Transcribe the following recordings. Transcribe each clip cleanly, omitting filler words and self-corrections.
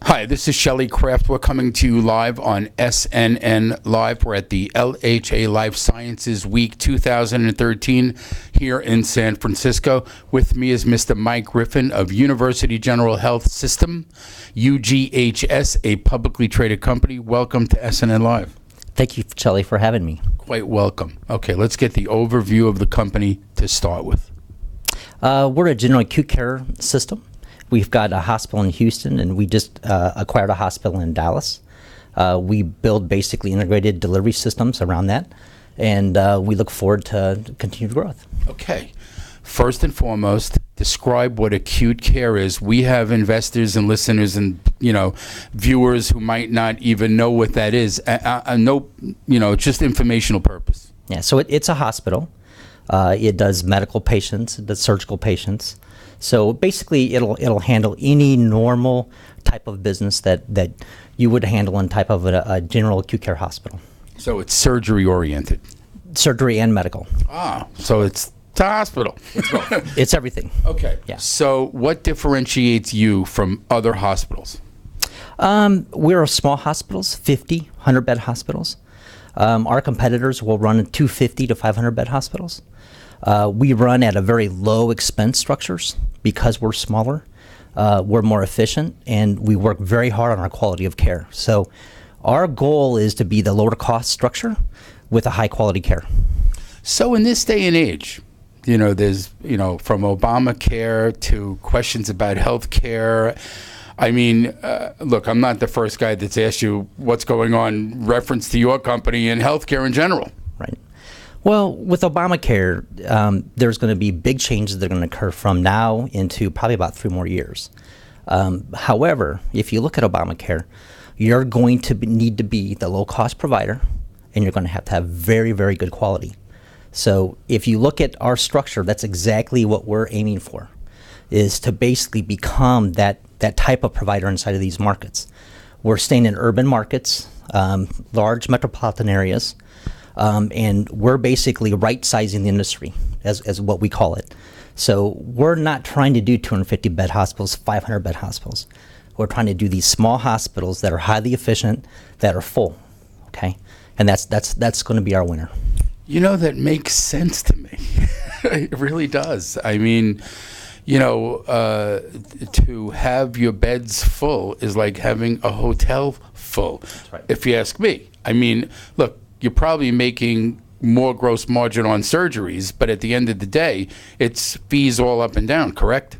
Hi, this is Shelley Kraft. We're coming to you live on SNNLive. We're at the LHA Life Sciences Week 2013 here in San Francisco. With me is Mr. Mike Griffin of University General Health System, UGHS, a publicly traded company. Welcome to SNNLive. Thank you, Shelley, for having me. Quite welcome. Okay, let's get the overview of the company to start with. We're a general acute care system. We've got a hospital in Houston, and we just acquired a hospital in Dallas. We build basically integrated delivery systems around that, and we look forward to continued growth. Okay. First and foremost, describe what acute care is. We have investors and listeners and, viewers who might not even know what that is. Just informational purpose. Yeah, so it's a hospital. It does medical patients, it does surgical patients. So basically, it'll handle any normal type of business that you would handle in type of a general acute care hospital. So it's surgery oriented. Surgery and medical. So it's a hospital. It's both. It's everything. Okay. Yeah. So what differentiates you from other hospitals? We're small hospitals, 50, 100-bed hospitals. Our competitors will run 250 to 500-bed hospitals. We run at a very low expense structures because we're smaller. We're more efficient, and we work very hard on our quality of care. So our goal is to be the lower cost structure with a high quality care. So in this day and age, there's, from Obamacare to questions about health care. I mean, look, I'm not the first guy that's asked you what's going on reference to your company and healthcare in general. Right. Well, with Obamacare, there's going to be big changes that are going to occur from now into probably about 3 more years. However, if you look at Obamacare, you're going to need to be the low-cost provider, and you're going to have very, very good quality. So if you look at our structure, that's exactly what we're aiming for, is to basically become that type of provider inside of these markets. We're staying in urban markets, large metropolitan areas, and we're basically right-sizing the industry, as what we call it. So we're not trying to do 250-bed hospitals, 500-bed hospitals. We're trying to do these small hospitals that are highly efficient, that are full, okay? And that's going to be our winner. That makes sense to me. It really does. I mean, to have your beds full is like having a hotel full. That's right. If you ask me. I mean, look, you're probably making more gross margin on surgeries, but at the end of the day, it's fees all up and down, correct?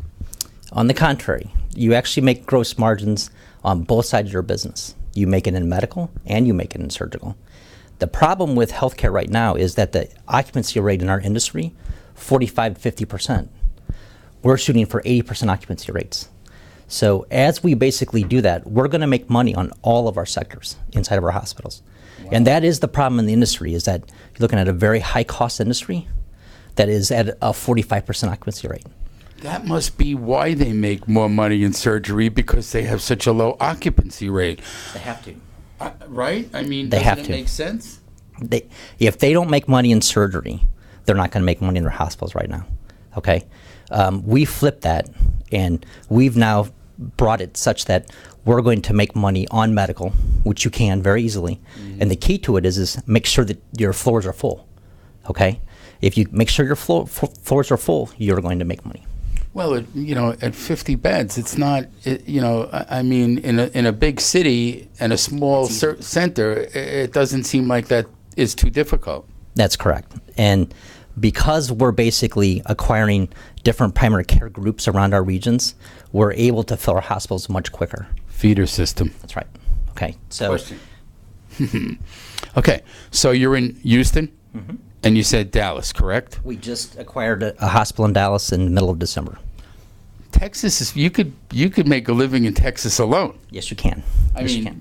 On the contrary, you actually make gross margins on both sides of your business. You make it in medical and you make it in surgical. The problem with healthcare right now is that the occupancy rate in our industry, 45 to 50%. We're shooting for 80% occupancy rates. So as we basically do that, we're going to make money on all of our sectors inside of our hospitals. Wow. And that is the problem in the industry, is that you're looking at a very high-cost industry that is at a 45% occupancy rate. That must be why they make more money in surgery, because they have such a low occupancy rate. They have to. Right? I mean, they doesn't it make sense? If they don't make money in surgery, they're not going to make money in their hospitals right now. Okay? We flipped that, and we've now brought it such that we're going to make money on medical, which you can very easily. Mm-hmm. And the key to it is make sure that your floors are full. Okay? If you make sure your floors are full, you're going to make money. Well, at 50 beds, it's not, I mean, in a big city and a small center, it doesn't seem like that is too difficult. That's correct. And because we're basically acquiring different primary care groups around our regions, we're able to fill our hospitals much quicker. Feeder system. That's right. Okay. So. Okay. So you're in Houston, mm-hmm. and you said Dallas, correct? We just acquired a hospital in Dallas in the middle of December. Texas is, you could make a living in Texas alone. Yes, you can. I mean,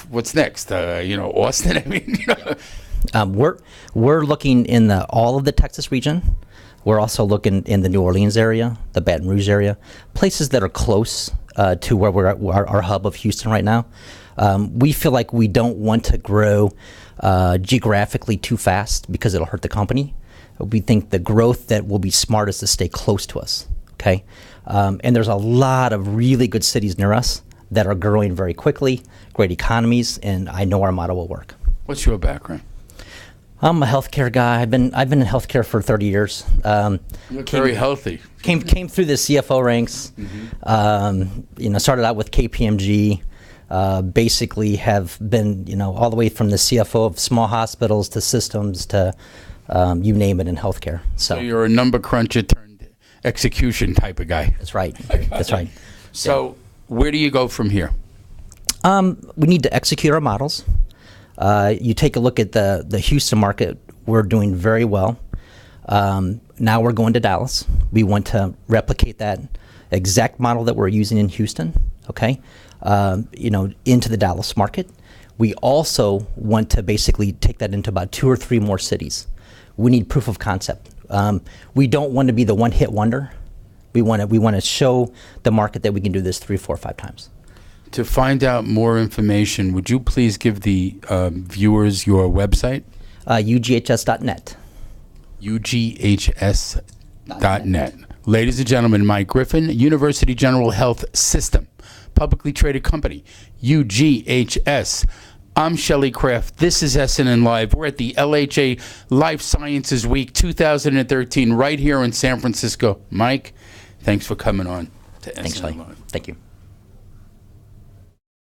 what's next? Austin. I mean, we're looking in all of the Texas region. We're also looking in the New Orleans area, the Baton Rouge area, places that are close to where we're at, our hub of Houston right now. We feel like we don't want to grow geographically too fast because it'll hurt the company. We think the growth that will be smart is to stay close to us. Okay, and there's a lot of really good cities near us that are growing very quickly, great economies, and I know our model will work. What's your background? I'm a healthcare guy. I've been in healthcare for 30 years. You're very healthy. Came through the CFO ranks. Started out with KPMG. Basically have been, all the way from the CFO of small hospitals to systems to you name it in healthcare. So you're a number cruncher turned execution type of guy. That's right. That's right. So where do you go from here? We need to execute our models. You take a look at the Houston market, we're doing very well. Now we're going to Dallas. We want to replicate that exact model that we're using in Houston, okay, into the Dallas market. We also want to basically take that into about 2 or 3 more cities. We need proof of concept. We don't want to be the one-hit wonder. We want to show the market that we can do this 3, 4, 5 times. To find out more information, would you please give the viewers your website? UGHS.net. UGHS.net. Ladies and gentlemen, Mike Griffin, University General Health System, publicly traded company, UGHS. I'm Shelley Kraft. This is SNNLive. We're at the LHA Life Sciences Week 2013 right here in San Francisco. Mike, thanks for coming on to SNNLive. Thanks, Shelley. Thank you.